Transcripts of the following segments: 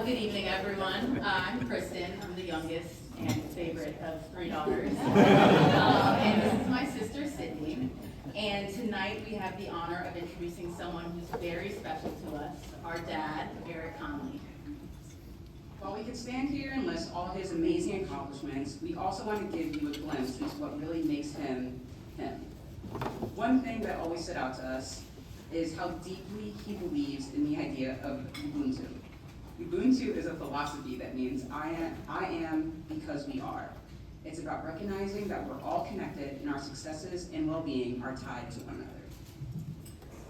Good evening, everyone. I'm Kristen. I'm the youngest and favorite of three daughters. And this is my sister, Sydney. And tonight we have the honor of introducing someone who's very special to us, our dad, Eric Conley. While we could stand here and list all his amazing accomplishments, we also want to give you a glimpse into what really makes him, him. One thing that always stood out to us is how deeply he believes in the idea of Ubuntu. Ubuntu is a philosophy that means I am because we are. It's about recognizing that we're all connected and our successes and well-being are tied to one another.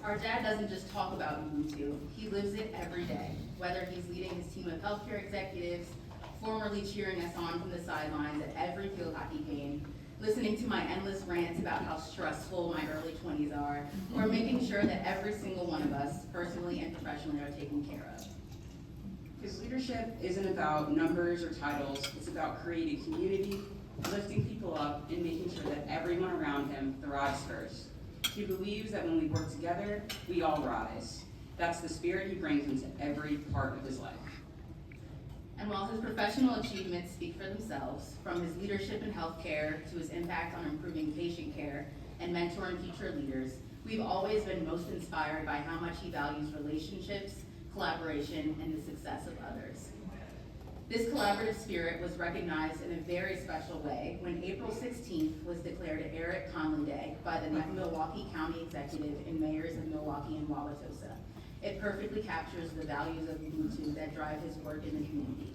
Our dad doesn't just talk about Ubuntu, he lives it every day. Whether he's leading his team of healthcare executives, formerly cheering us on from the sidelines at every field hockey game, listening to my endless rants about how stressful my early 20s are, or making sure that every single one of us, personally and professionally, are taken care of. His leadership isn't about numbers or titles, it's about creating community, lifting people up, and making sure that everyone around him thrives first. He believes that when we work together, we all rise. That's the spirit he brings into every part of his life. And while his professional achievements speak for themselves, from his leadership in healthcare to his impact on improving patient care and mentoring future leaders, we've always been most inspired by how much he values relationships, collaboration, and the success of others. This collaborative spirit was recognized in a very special way when April 16th was declared Eric Conley Day by the Milwaukee County Executive and Mayors of Milwaukee and Wauwatosa. It perfectly captures the values of Ubuntu that drive his work in the community.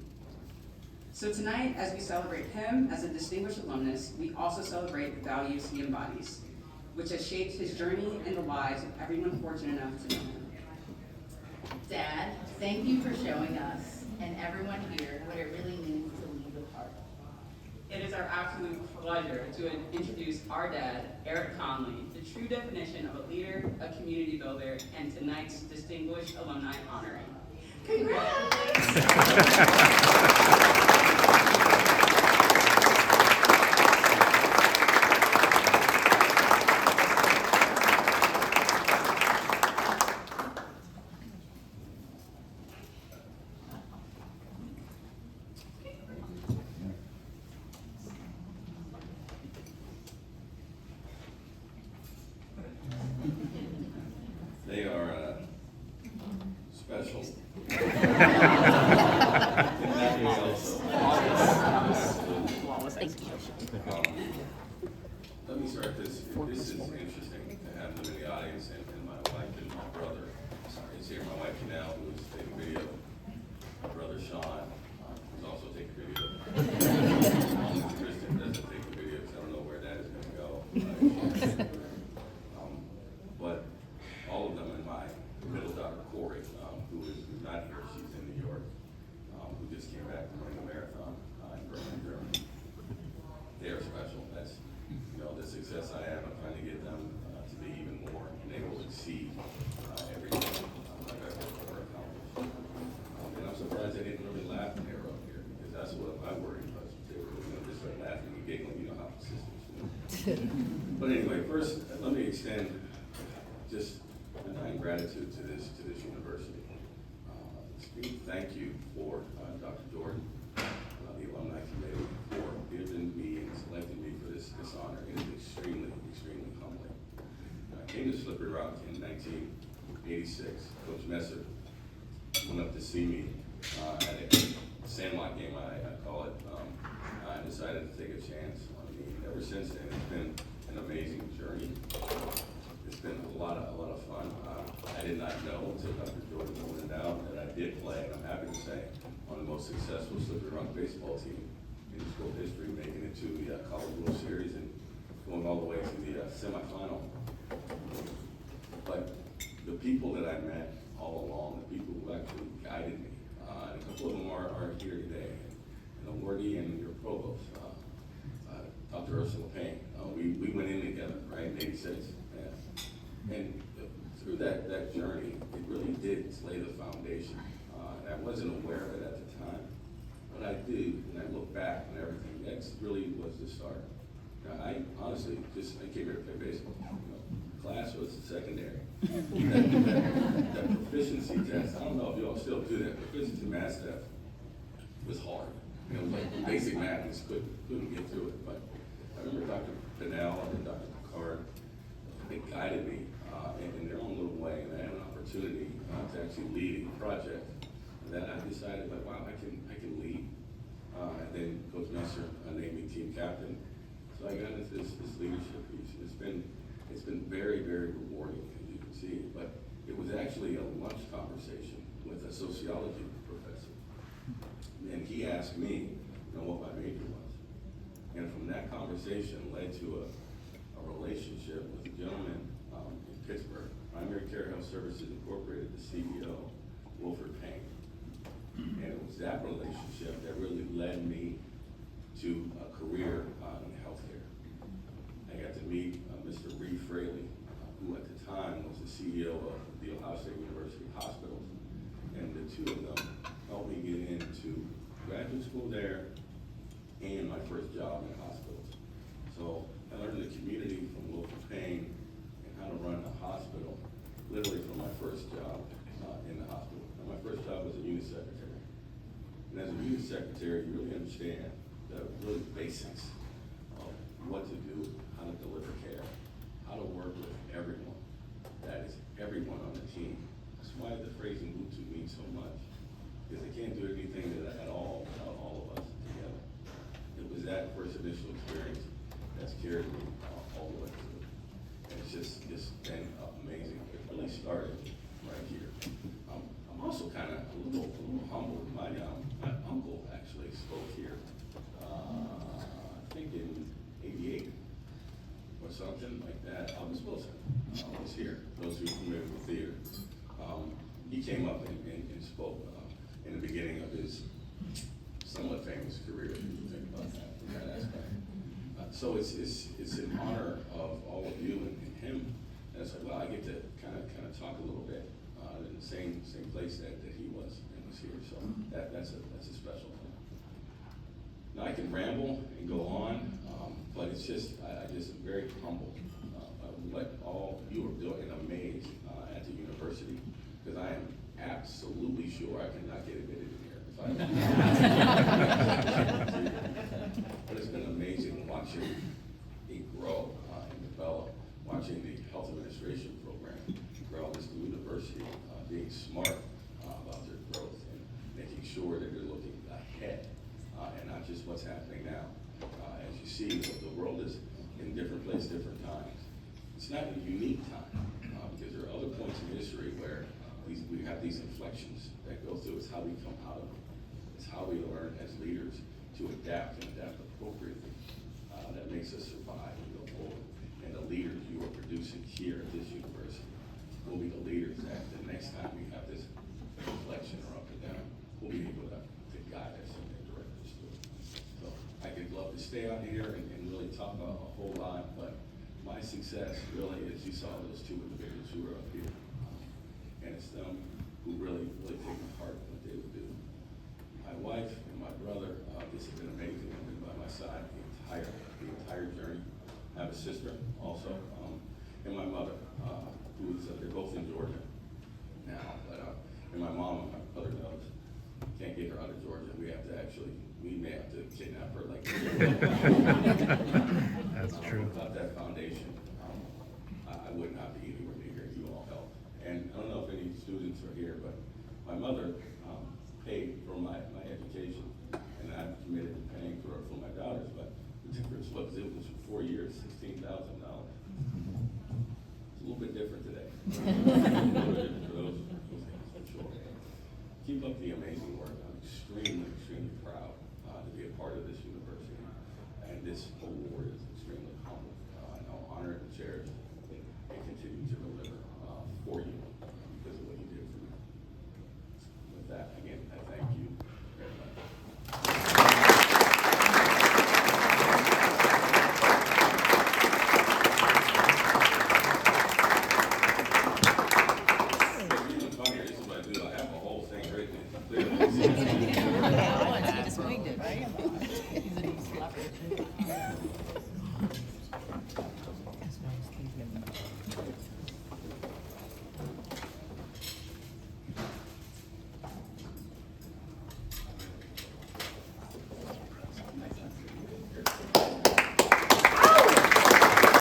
So tonight, as we celebrate him as a distinguished alumnus, we also celebrate the values he embodies, which has shaped his journey and the lives of everyone fortunate enough to know him. Dad, thank you for showing us and everyone here what it really means to lead with heart. It is our absolute pleasure to introduce our dad, Eric Conley, the true definition of a leader, a community builder, and tonight's distinguished alumni honoree. They are special. Let me start this. This is interesting to have them in the audience, and my wife and my brother is here. My wife Janelle, who is taking video. My brother Sean, who's also taking video. Kristen doesn't take the videos. I don't know where that is going to go. But all of them, and my middle daughter Corey, who's not here, she's in New York, who just came back from running a marathon in Berlin, Germany. They are special. That's, the success I have. I'm trying to get them to be even more, and they will exceed everything like I've ever accomplished. And I'm surprised they didn't really laugh when they were up here, because that's what I worried about. They were just start laughing and giggling, how sisters do. But anyway, first, let me extend just a dying gratitude to this university. Thank you for Dr. Jordan, the alumni committee, for giving me and selecting me for this honor. It is extremely, extremely humbling. I came to Slippery Rock in 1986. Coach Messer went up to see me at a Sandlot game, I call it. I decided to take a chance on me. Ever since then, it's been an amazing journey. It's been a lot of fun. I did not know until Dr. Jordan pointed out that I did play, and I'm happy to say, on the most successful Slippery Rock baseball team in school history, making it to the College World Series and going all the way to the semifinal. But the people that I met all along, the people who actually guided me, and a couple of them are here today, and Morty and your provost, Dr. Ursula Payne. We went in together, right, in '86. And through that journey, it really did lay the foundation. And I wasn't aware of it at the time, but I do, and I look back on everything. That really was the start. I honestly I came here to play baseball. class was secondary. That proficiency test, I don't know if y'all still do that, proficiency math test was hard. You know, it was like basic math, just couldn't get through it. But I remember Dr. Pinnell and Dr. Picard, they guided me in their own little way, and I had an opportunity to actually lead a project that I decided, like, wow, I can lead. And then Coach Messer named me team captain. So I got into this leadership piece. It's been very, very rewarding, as you can see. But it was actually a lunch conversation with a sociology professor. And he asked me, what my major was. And from that conversation led to a relationship with a gentleman in Pittsburgh, Primary Care Health Services Incorporated, the CEO, Wilford Payne. And it was that relationship that really led me to a career in healthcare. I got to meet Mr. Reed Fraley, who at the time was the CEO of the Ohio State University Hospitals. And the two of them helped me get into graduate school there and my first job in hospitals. So I learned the community from Wilford Payne and how to run a hospital, literally from my first job in the hospital. And my first job was a unit secretary. And as a unit secretary, you really understand the really basics of what to do, how to deliver care, how to work with everyone. That is everyone on the team. That's why the phrase Ubuntu means so much, because they can't do anything at all without all of us together. It was that first initial experience that's carried me all the way through. And it's been amazing. It really started right here. I'm also kind of a little humbled. My uncle actually spoke here, I think in '88 or something like that. August Wilson was here, those who are familiar with theater. He came up and spoke in the beginning of his somewhat famous career, if you think about that, from that aspect. So it's in honor of all of you and him. And it's like, well, I get to kind of talk a little bit in the same place that he was and was here. So that's a special thing. Now I can ramble and go on, but it's just I just am very humbled of what all you are doing and amazed at the university, because I am absolutely sure I cannot get admitted in here if I. But it's been amazing watching it grow and develop, watching the health administration program grow, this new university being smart about their growth and making sure that they're looking ahead and not just what's happening now. As you see, the world is in different places, different times. It's not a unique time because there are other points in history where we have these inflections that go through. It's how we come out of them. It's how we learn as leaders to adapt and adapt appropriately. That makes us survive and go forward. And the leaders you are producing here at this university will be the leaders that the next time we have this inflection or up and down, we'll be able to guide us and direct us through it. So I could love to stay out here and really talk a whole lot, but my success really is you saw those two individuals who were up here. And it's them who really take my heart in what they would do. My wife and my brother, this has been amazing. I've been by my side the entire journey. I have a sister also, and my mother, they're both in Georgia now, but and my mom and my brother knows. Can't get her out of Georgia. We may have to kidnap her like That's true. Without that foundation, I would not be anywhere near here. You all helped. And I don't know if any students are here, but my mother paid for my education, and I'm committed to paying for my daughters, but the difference was it was for 4 years, $16,000. It's a little bit different today. A little bit different for those things, for sure. Keep up the amazing work. I'm extremely proud to be a part of this university, and this award is extremely humble. I know, honored and cherished.